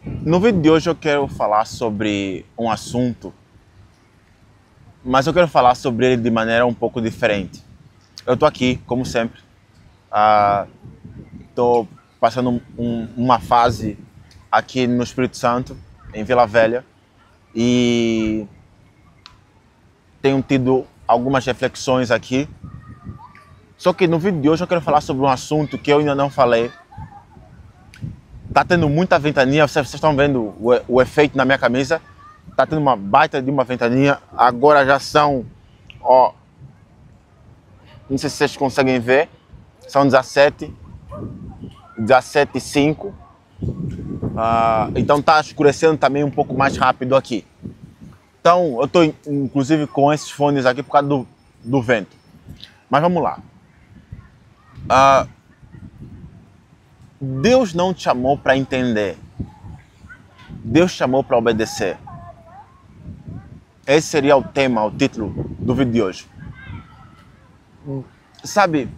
No vídeo de hoje eu quero falar sobre um assunto, mas eu quero falar sobre ele de maneira um pouco diferente. Eu tô aqui, como sempre, tô passando uma fase aqui no Espírito Santo, em Vila Velha, e tenho tido algumas reflexões aqui. Só que no vídeo de hoje eu quero falar sobre um assunto que eu ainda não falei. Tá tendo muita ventania, vocês estão vendo o efeito na minha camisa. Tá tendo uma baita de uma ventania. Agora já são, ó, não sei se vocês conseguem ver, são 17h05. Então tá escurecendo também um pouco mais rápido aqui. Então eu tô inclusive com esses fones aqui por causa do vento. Mas vamos lá. Deus não te chamou para entender. Deus te chamou para obedecer. Esse seria o tema, o título do vídeo de hoje. Sabe,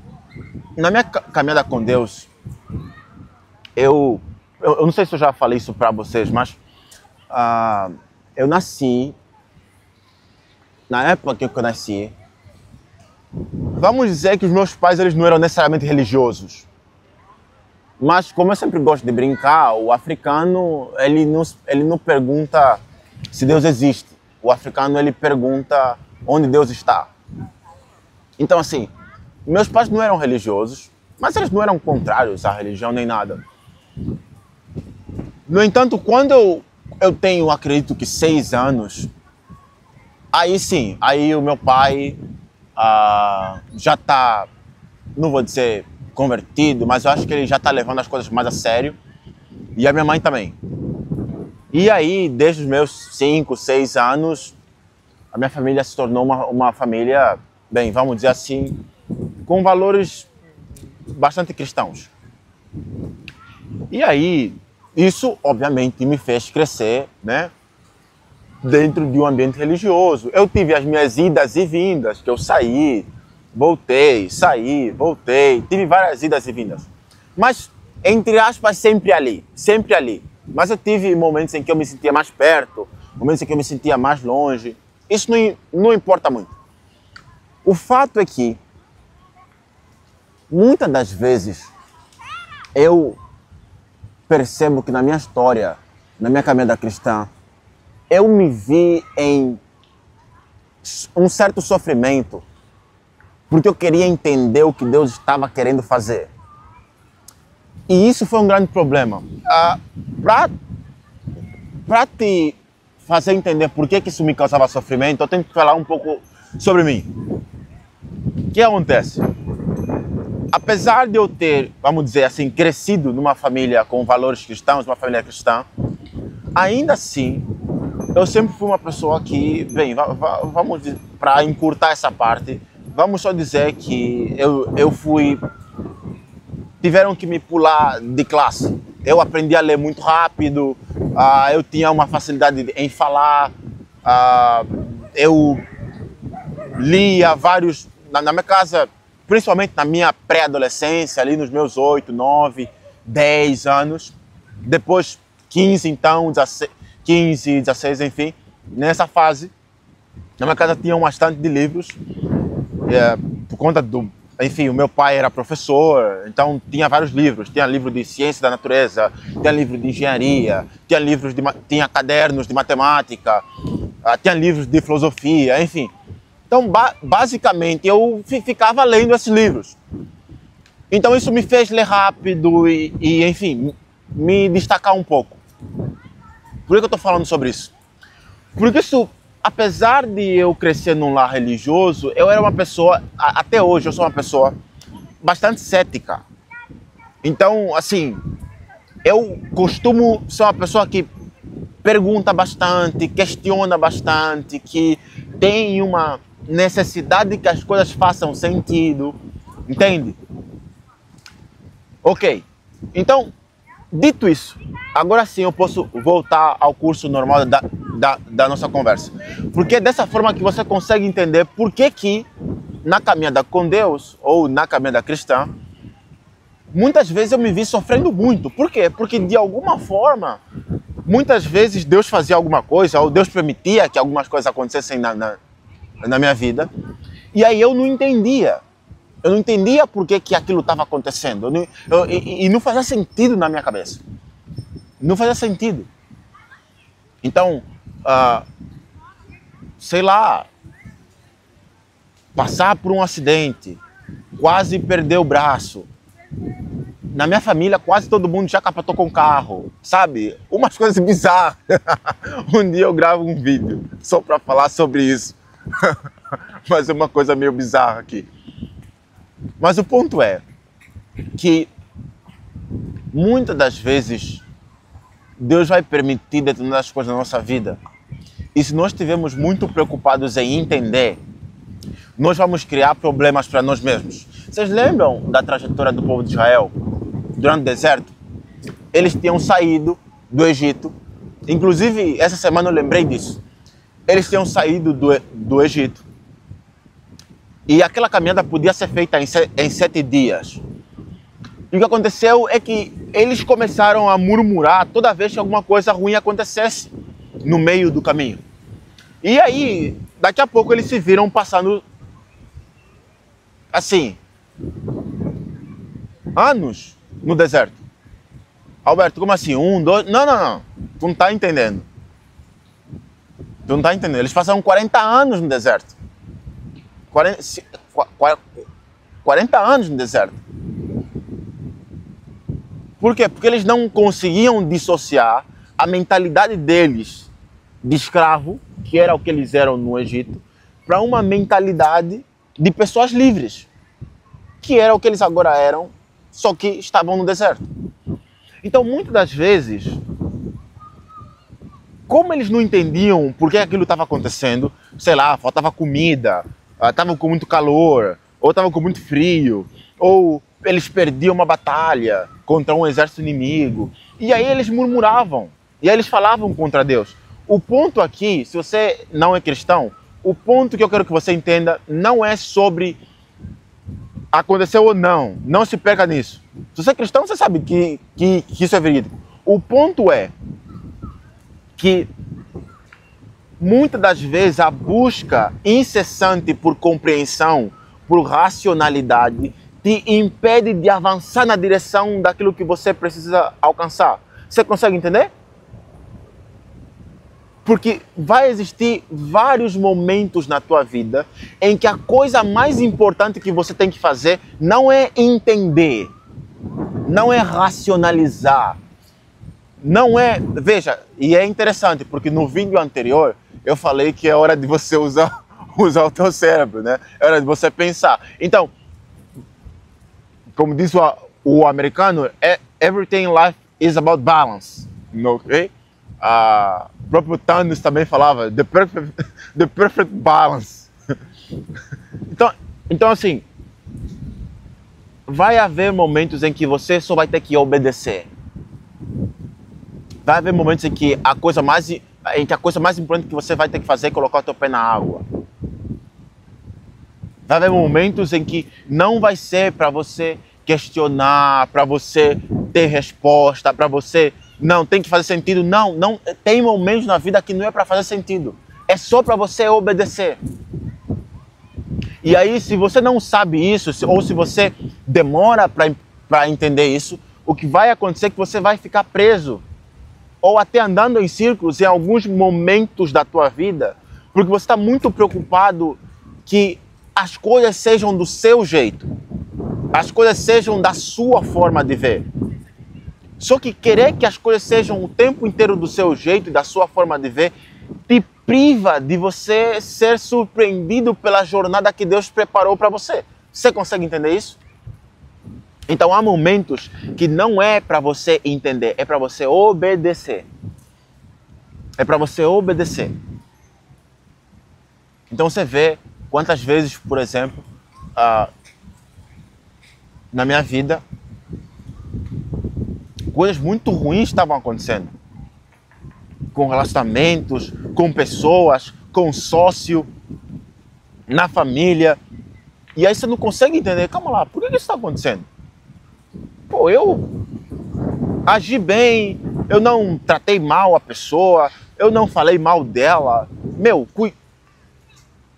na minha caminhada com Deus, eu não sei se eu já falei isso para vocês, mas eu nasci, na época que eu nasci, vamos dizer que os meus pais eles não eram necessariamente religiosos. Mas como eu sempre gosto de brincar, o africano ele não pergunta se Deus existe. O africano ele pergunta onde Deus está. Então assim, meus pais não eram religiosos, mas eles não eram contrários à religião nem nada. No entanto, quando eu tenho, acredito que 6 anos, aí sim, aí o meu pai já está, não vou dizer convertido, mas eu acho que ele já está levando as coisas mais a sério. E a minha mãe também. E aí, desde os meus 5, 6 anos, a minha família se tornou uma família, bem, vamos dizer assim, com valores bastante cristãos. E aí, isso obviamente me fez crescer, né, dentro de um ambiente religioso. Eu tive as minhas idas e vindas, que eu saí, voltei, saí, voltei, tive várias idas e vindas. Mas, entre aspas, sempre ali, sempre ali. Mas eu tive momentos em que eu me sentia mais perto, momentos em que eu me sentia mais longe. Isso não importa muito. O fato é que, muitas das vezes, eu percebo que na minha história, na minha caminhada cristã, eu me vi em um certo sofrimento, porque eu queria entender o que Deus estava querendo fazer. E isso foi um grande problema. Para te fazer entender por que isso me causava sofrimento, eu tenho que falar um pouco sobre mim. O que acontece? Apesar de eu ter, vamos dizer assim, crescido numa família com valores cristãos, uma família cristã, ainda assim, eu sempre fui uma pessoa que, bem, vamos, para encurtar essa parte, vamos só dizer que eu fui... Tiveram que me pular de classe. Eu aprendi a ler muito rápido, eu tinha uma facilidade em falar, eu lia vários... Na minha casa, principalmente na minha pré-adolescência, ali nos meus 8, 9, 10 anos, depois 15, então, 15, 16, enfim, nessa fase, na minha casa tinha bastante de livros, por conta do... Enfim, o meu pai era professor, então tinha vários livros. Tinha livro de ciência da natureza, tinha livro de engenharia, tinha cadernos de matemática, tinha livros de filosofia, enfim. Então, basicamente, eu ficava lendo esses livros. Então isso me fez ler rápido e enfim, me destacar um pouco. Por que eu estou falando sobre isso? Porque isso... Apesar de eu crescer num lar religioso, eu era uma pessoa, até hoje eu sou uma pessoa bastante cética. Então, assim, eu costumo ser uma pessoa que pergunta bastante, questiona bastante, que tem uma necessidade que as coisas façam sentido, entende? Ok, então, dito isso, agora sim eu posso voltar ao curso normal da nossa conversa. Porque é dessa forma que você consegue entender por que na caminhada com Deus, ou na caminhada cristã, muitas vezes eu me vi sofrendo muito. Por quê? Porque de alguma forma muitas vezes Deus fazia alguma coisa, ou Deus permitia que algumas coisas acontecessem na minha vida, e aí eu não entendia. Eu não entendia por que aquilo estava acontecendo. E não fazia sentido na minha cabeça. Não fazia sentido. Então, sei lá, passar por um acidente, quase perder o braço. Na minha família, quase todo mundo já capotou com carro, sabe? Umas coisas bizarras. Um dia eu gravo um vídeo só para falar sobre isso. Mas é uma coisa meio bizarra aqui. Mas o ponto é que muitas das vezes Deus vai permitir determinadas coisas na nossa vida. E se nós estivermos muito preocupados em entender, nós vamos criar problemas para nós mesmos. Vocês lembram da trajetória do povo de Israel durante o deserto? Eles tinham saído do Egito. Inclusive, essa semana eu lembrei disso. Eles tinham saído do Egito. E aquela caminhada podia ser feita em 7 dias. E o que aconteceu é que eles começaram a murmurar toda vez que alguma coisa ruim acontecesse no meio do caminho. E aí, daqui a pouco eles se viram passando, assim, anos no deserto. Alberto, como assim? 1, 2... Não. Tu não está entendendo. Tu não está entendendo. Eles passaram 40 anos no deserto. 40 anos no deserto. Por quê? Porque eles não conseguiam dissociar a mentalidade deles de escravo, que era o que eles eram no Egito, para uma mentalidade de pessoas livres, que era o que eles agora eram, só que estavam no deserto. Então, muitas das vezes, como eles não entendiam por que aquilo estava acontecendo, sei lá, faltava comida, estavam com muito calor, ou estavam com muito frio, ou eles perdiam uma batalha contra um exército inimigo, e aí eles murmuravam, e aí eles falavam contra Deus. O ponto aqui, se você não é cristão, o ponto que eu quero que você entenda não é sobre aconteceu ou não, não se perca nisso. Se você é cristão, você sabe que isso é verídico. O ponto é que muitas das vezes a busca incessante por compreensão, por racionalidade, te impede de avançar na direção daquilo que você precisa alcançar. Você consegue entender? Porque vai existir vários momentos na tua vida em que a coisa mais importante que você tem que fazer não é entender, não é racionalizar, não é... Veja, e é interessante, porque no vídeo anterior eu falei que é hora de você usar o teu cérebro, né? É hora de você pensar. Então, como diz o americano, everything in life is about balance, ok? O próprio Thanos também falava the perfect balance. Então assim, vai haver momentos em que você só vai ter que obedecer. Vai haver momentos em que a coisa mais importante que você vai ter que fazer é colocar o teu pé na água. Vai haver momentos em que não vai ser para você questionar, para você ter resposta, para você... Não, tem que fazer sentido. Não, tem momentos na vida que não é para fazer sentido. É só para você obedecer. E aí, se você não sabe isso, ou se você demora para entender isso, o que vai acontecer é que você vai ficar preso. Ou até andando em círculos em alguns momentos da tua vida, porque você está muito preocupado que as coisas sejam do seu jeito. As coisas sejam da sua forma de ver. Só que querer que as coisas sejam o tempo inteiro do seu jeito e da sua forma de ver te priva de você ser surpreendido pela jornada que Deus preparou para você. Você consegue entender isso? Então há momentos que não é para você entender, é para você obedecer. É para você obedecer. Então você vê quantas vezes, por exemplo, na minha vida, coisas muito ruins estavam acontecendo. Com relacionamentos, com pessoas, com sócio, na família. E aí você não consegue entender, calma lá, por que isso está acontecendo? Pô, eu agi bem, eu não tratei mal a pessoa, eu não falei mal dela. Meu,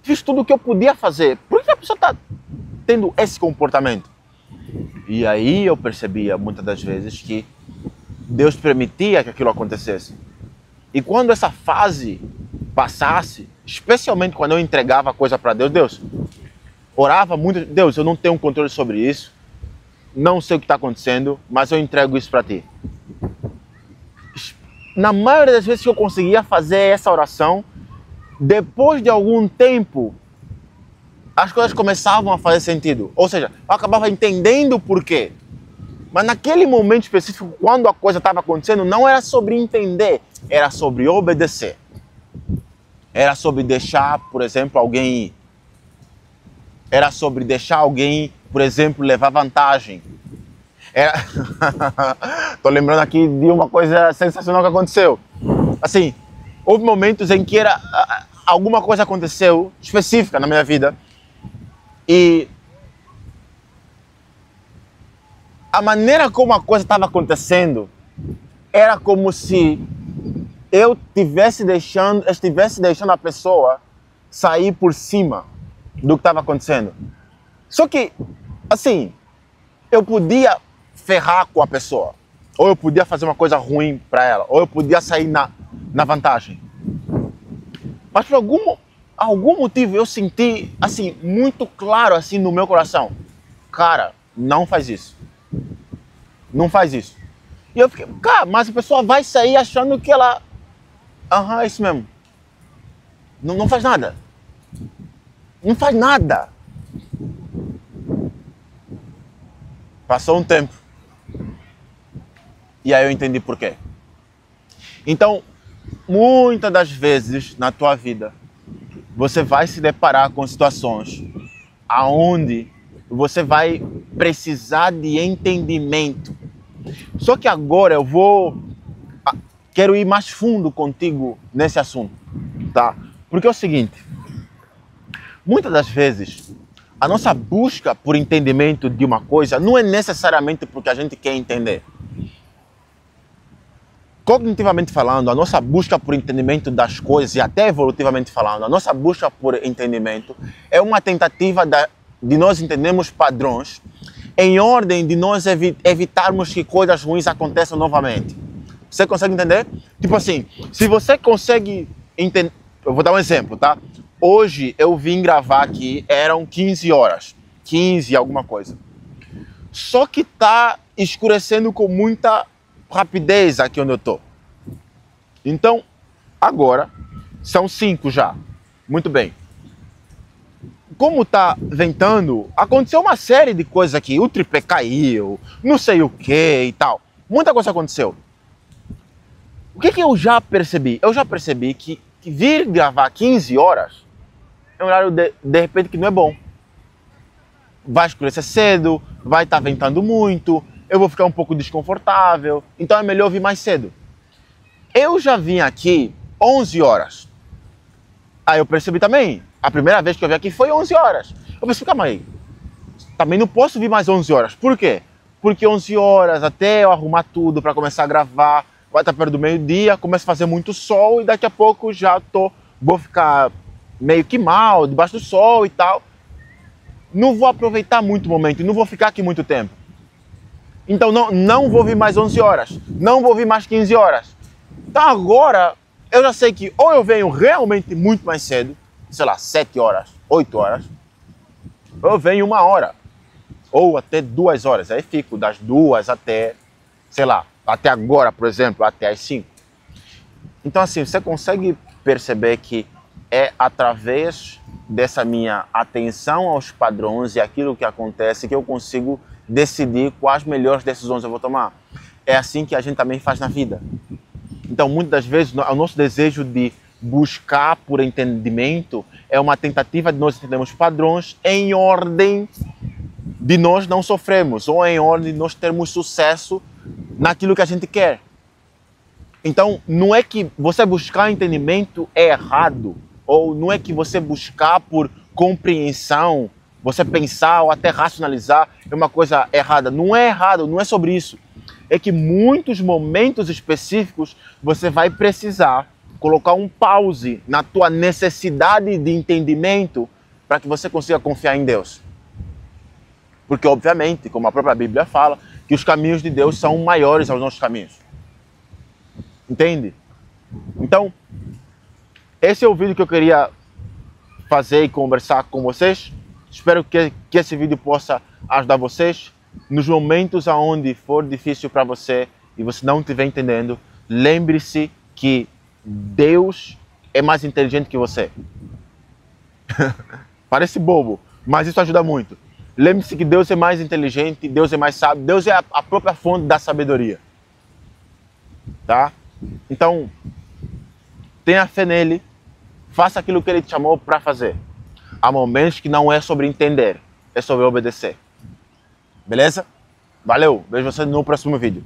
fiz tudo o que eu podia fazer. Por que a pessoa está tendo esse comportamento? E aí eu percebia muitas das vezes que Deus permitia que aquilo acontecesse. E quando essa fase passasse, especialmente quando eu entregava a coisa para Deus, orava muito, Deus, eu não tenho controle sobre isso, não sei o que está acontecendo, mas eu entrego isso para ti. Na maioria das vezes que eu conseguia fazer essa oração, depois de algum tempo, as coisas começavam a fazer sentido. Ou seja, eu acabava entendendo o porquê. Mas naquele momento específico, quando a coisa estava acontecendo, não era sobre entender, era sobre obedecer. Era sobre deixar, por exemplo, alguém ir. Era sobre deixar alguém, por exemplo, levar vantagem. Tô lembrando aqui de uma coisa sensacional que aconteceu. Assim, houve momentos em que alguma coisa aconteceu específica na minha vida e a maneira como a coisa estava acontecendo era como se eu estivesse deixando a pessoa sair por cima do que estava acontecendo. Só que, assim, eu podia ferrar com a pessoa, ou eu podia fazer uma coisa ruim para ela, ou eu podia sair na vantagem. Mas por algum motivo eu senti, assim, muito claro, assim, no meu coração, cara, não faz isso. Não faz isso. E eu fiquei, cara, mas a pessoa vai sair achando que ela... Aham, é isso mesmo. Não faz nada. Não faz nada. Passou um tempo. E aí eu entendi por quê. Então, muitas das vezes na tua vida, você vai se deparar com situações aonde você vai precisar de entendimento. Só que agora quero ir mais fundo contigo nesse assunto, tá? Porque é o seguinte, muitas das vezes a nossa busca por entendimento de uma coisa não é necessariamente porque a gente quer entender. Cognitivamente falando, a nossa busca por entendimento das coisas e até evolutivamente falando, a nossa busca por entendimento é uma tentativa de nós entendermos padrões em ordem de nós evitarmos que coisas ruins aconteçam novamente. Você consegue entender? Tipo assim, se você consegue entender... Eu vou dar um exemplo, tá? Hoje eu vim gravar aqui, eram 15 horas. 15 alguma coisa. Só que tá escurecendo com muita rapidez aqui onde eu tô. Então, agora, são 5 já. Muito bem. Como tá ventando, aconteceu uma série de coisas aqui. O tripé caiu, não sei o que e tal. Muita coisa aconteceu. O que eu já percebi? Eu já percebi que vir gravar 15 horas é um horário de repente que não é bom. Vai escurecer cedo, vai estar ventando muito, eu vou ficar um pouco desconfortável, então é melhor vir mais cedo. Eu já vim aqui 11 horas. Aí eu percebi também, a primeira vez que eu vim aqui foi 11 horas. Eu pensei, calma aí, também não posso vir mais 11 horas. Por quê? Porque 11 horas até eu arrumar tudo para começar a gravar, vai estar perto do meio-dia, começa a fazer muito sol e daqui a pouco vou ficar meio que mal, debaixo do sol e tal. Não vou aproveitar muito o momento, não vou ficar aqui muito tempo. Então não vou vir mais 11 horas, não vou vir mais 15 horas. Então agora eu já sei que ou eu venho realmente muito mais cedo, sei lá, 7 horas, 8 horas, ou eu venho 1 hora, ou até 2 horas. Aí fico das 2 até, sei lá, até agora, por exemplo, até as 5. Então assim, você consegue perceber que é através dessa minha atenção aos padrões e aquilo que acontece que eu consigo decidir quais melhores decisões eu vou tomar. É assim que a gente também faz na vida. Então, muitas das vezes, o nosso desejo de buscar por entendimento é uma tentativa de nós entendermos padrões em ordem de nós não sofrermos, ou em ordem de nós termos sucesso naquilo que a gente quer. Então, não é que você buscar entendimento é errado, ou não é que você buscar por compreensão, você pensar ou até racionalizar é uma coisa errada. Não é errado, não é sobre isso. é que muitos momentos específicos você vai precisar colocar um pause na tua necessidade de entendimento para que você consiga confiar em Deus. Porque, obviamente, como a própria Bíblia fala, que os caminhos de Deus são maiores aos nossos caminhos. Entende? Então, esse é o vídeo que eu queria fazer e conversar com vocês. Espero que esse vídeo possa ajudar vocês. Nos momentos onde for difícil para você e você não estiver entendendo, lembre-se que Deus é mais inteligente que você. Parece bobo, mas isso ajuda muito. Lembre-se que Deus é mais inteligente, Deus é mais sábio, Deus é a própria fonte da sabedoria. Tá? Então, tenha fé nele, faça aquilo que ele te chamou para fazer. Há momentos que não é sobre entender, é sobre obedecer. Beleza? Valeu, vejo você no próximo vídeo.